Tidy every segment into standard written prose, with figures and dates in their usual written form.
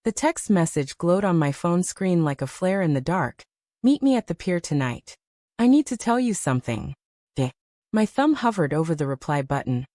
The text message glowed on my phone screen like a flare in the dark. Meet me at the pier tonight. I need to tell you something. Eh. My thumb hovered over the reply button.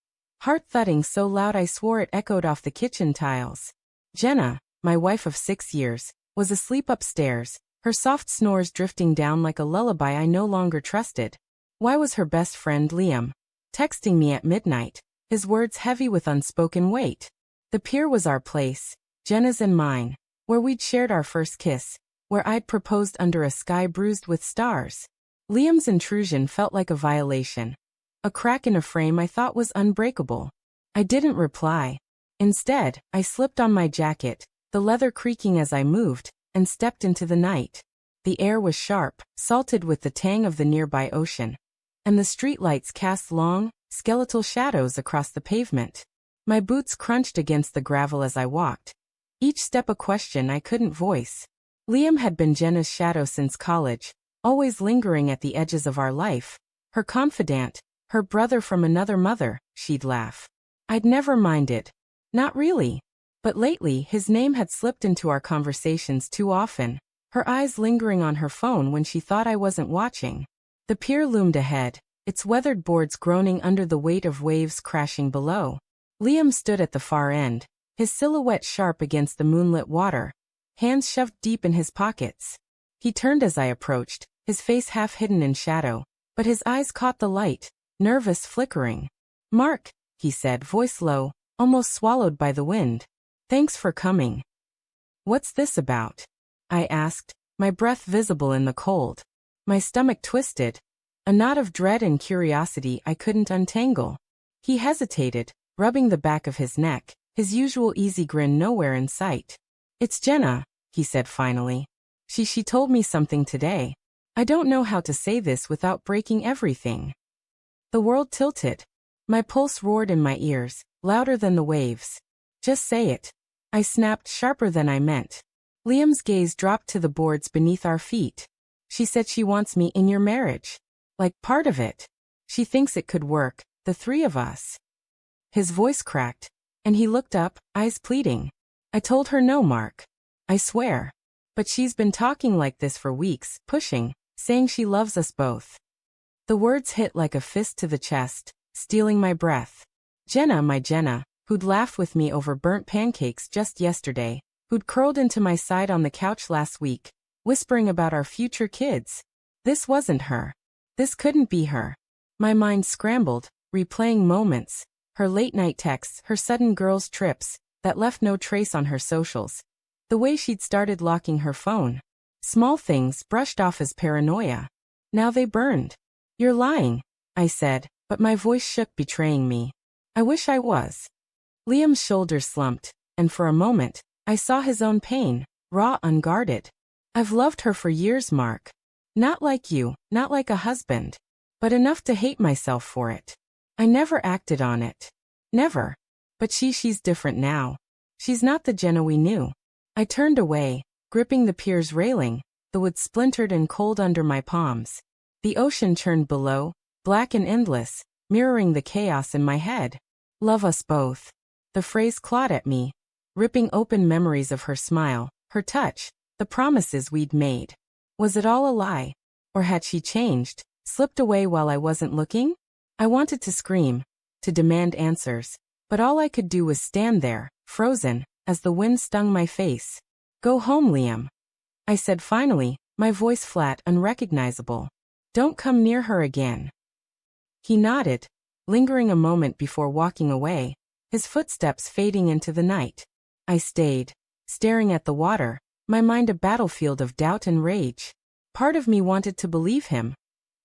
Heart thudding so loud I swore it echoed off the kitchen tiles. Jenna, my wife of 6 years, was asleep upstairs, her soft snores drifting down like a lullaby I no longer trusted. Why was her best friend Liam texting me at midnight, his words heavy with unspoken weight? The pier was our place, Jenna's and mine, where we'd shared our first kiss, where I'd proposed under a sky bruised with stars. Liam's intrusion felt like a violation, a crack in a frame I thought was unbreakable. I didn't reply. Instead, I slipped on my jacket, the leather creaking as I moved, and stepped into the night. The air was sharp, salted with the tang of the nearby ocean, and the streetlights cast long, skeletal shadows across the pavement. My boots crunched against the gravel as I walked, each step a question I couldn't voice. Liam had been Jenna's shadow since college, always lingering at the edges of our life. Her confidant, her brother from another mother, she'd laugh. I'd never minded. Not really. But lately his name had slipped into our conversations too often, her eyes lingering on her phone when she thought I wasn't watching. The pier loomed ahead, its weathered boards groaning under the weight of waves crashing below. Liam stood at the far end, his silhouette sharp against the moonlit water, hands shoved deep in his pockets. He turned as I approached, his face half hidden in shadow, but his eyes caught the light, nervous, flickering. "Mark," he said, voice low, almost swallowed by the wind. "Thanks for coming." "What's this about?" I asked, my breath visible in the cold. My stomach twisted, a knot of dread and curiosity I couldn't untangle. He hesitated, rubbing the back of his neck, his usual easy grin nowhere in sight. "It's Jenna," he said finally. She told me something today. I don't know how to say this without breaking everything." The world tilted. My pulse roared in my ears, louder than the waves. "Just say it." I snapped, sharper than I meant. Liam's gaze dropped to the boards beneath our feet. "She said she wants me in your marriage. Like part of it. She thinks it could work, the three of us." His voice cracked, and he looked up, eyes pleading. "I told her no, Mark. I swear. But she's been talking like this for weeks, pushing, saying she loves us both." The words hit like a fist to the chest, stealing my breath. Jenna, my Jenna, who'd laughed with me over burnt pancakes just yesterday, who'd curled into my side on the couch last week, whispering about our future kids. This wasn't her. This couldn't be her. My mind scrambled, replaying moments, her late-night texts, her sudden girls' trips, that left no trace on her socials. The way she'd started locking her phone. Small things brushed off as paranoia. Now they burned. "You're lying," I said, but my voice shook, betraying me. "I wish I was." Liam's shoulders slumped, and for a moment, I saw his own pain, raw, unguarded. "I've loved her for years, Mark. Not like you, not like a husband, but enough to hate myself for it. I never acted on it. Never. But she's different now. She's not the Jenna we knew." I turned away, gripping the pier's railing, the wood splintered and cold under my palms. The ocean churned below, black and endless, mirroring the chaos in my head. "Love us both." The phrase clawed at me, ripping open memories of her smile, her touch, the promises we'd made. Was it all a lie? Or had she changed, slipped away while I wasn't looking? I wanted to scream, to demand answers, but all I could do was stand there, frozen, as the wind stung my face. "Go home, Liam," I said finally, my voice flat, unrecognizable. "Don't come near her again." He nodded, lingering a moment before walking away, his footsteps fading into the night. I stayed, staring at the water, my mind a battlefield of doubt and rage. Part of me wanted to believe him.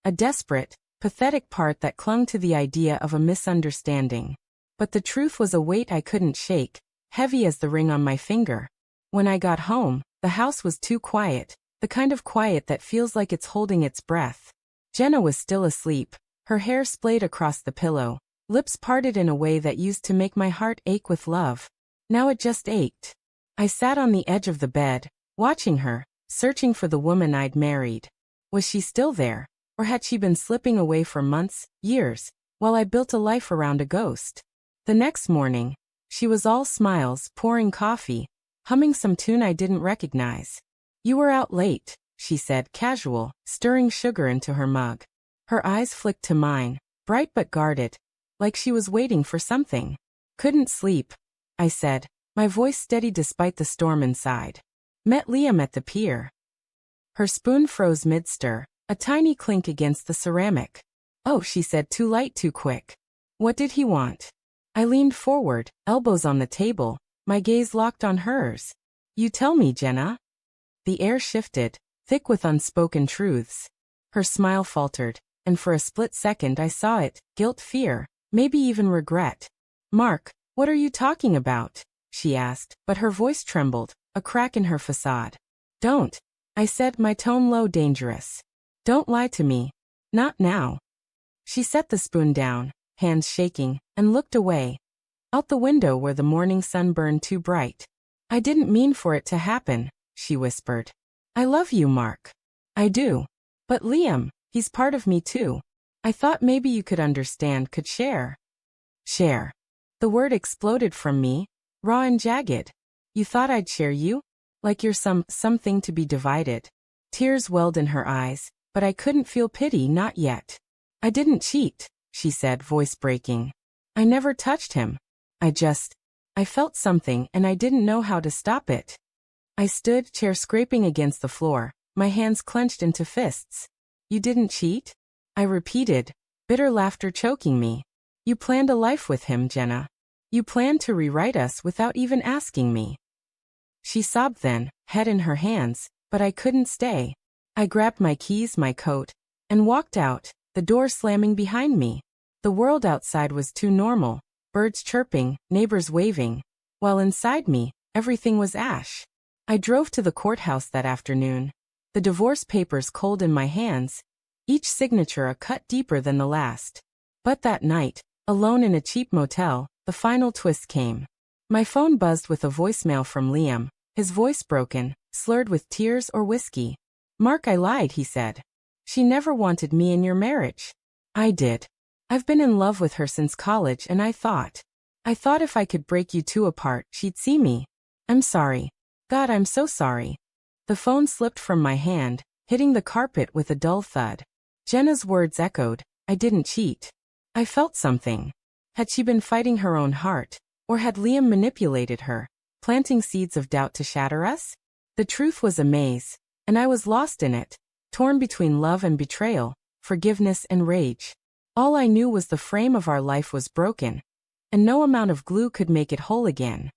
A desperate, pathetic part that clung to the idea of a misunderstanding. But the truth was a weight I couldn't shake, heavy as the ring on my finger. When I got home, the house was too quiet, the kind of quiet that feels like it's holding its breath. Jenna was still asleep, her hair splayed across the pillow, lips parted in a way that used to make my heart ache with love. Now it just ached. I sat on the edge of the bed, watching her, searching for the woman I'd married. Was she still there, or had she been slipping away for months, years, while I built a life around a ghost? The next morning, she was all smiles, pouring coffee, humming some tune I didn't recognize. You were out late, she said, casual, stirring sugar into her mug. Her eyes flicked to mine, bright but guarded, like she was waiting for something. Couldn't sleep, I said, my voice steady despite the storm inside. Met Liam at the pier. Her spoon froze mid-stir, a tiny clink against the ceramic. Oh, she said, too light too quick. What did he want? I leaned forward, elbows on the table, my gaze locked on hers. You tell me, Jenna. The air shifted, thick with unspoken truths. Her smile faltered, and for a split second I saw it, guilt, fear, maybe even regret. Mark, what are you talking about? She asked, but her voice trembled, a crack in her facade. Don't, I said, my tone low, dangerous. Don't lie to me. Not now. She set the spoon down, hands shaking, and looked away. Out the window where the morning sun burned too bright. I didn't mean for it to happen, she whispered. I love you, Mark. I do. But Liam, he's part of me too. I thought maybe you could understand, could share. Share. The word exploded from me, raw and jagged. You thought I'd share you? Like you're something to be divided. Tears welled in her eyes, but I couldn't feel pity, not yet. I didn't cheat, she said, voice breaking. I never touched him. I felt something and I didn't know how to stop it. I stood, chair scraping against the floor, my hands clenched into fists. You didn't cheat? I repeated, bitter laughter choking me. You planned a life with him, Jenna. You planned to rewrite us without even asking me. She sobbed then, head in her hands, but I couldn't stay. I grabbed my keys, my coat, and walked out, the door slamming behind me. The world outside was too normal, birds chirping, neighbors waving, while inside me, everything was ash. I drove to the courthouse that afternoon, the divorce papers cold in my hands, each signature a cut deeper than the last. But that night, alone in a cheap motel, the final twist came. My phone buzzed with a voicemail from Liam, his voice broken, slurred with tears or whiskey. Mark, I lied, he said. She never wanted me in your marriage. I did. I've been in love with her since college and I thought if I could break you two apart, she'd see me. I'm sorry. God, I'm so sorry. The phone slipped from my hand, hitting the carpet with a dull thud. Jenna's words echoed, I didn't cheat. I felt something. Had she been fighting her own heart, or had Liam manipulated her, planting seeds of doubt to shatter us? The truth was a maze, and I was lost in it, torn between love and betrayal, forgiveness and rage. All I knew was the frame of our life was broken, and no amount of glue could make it whole again.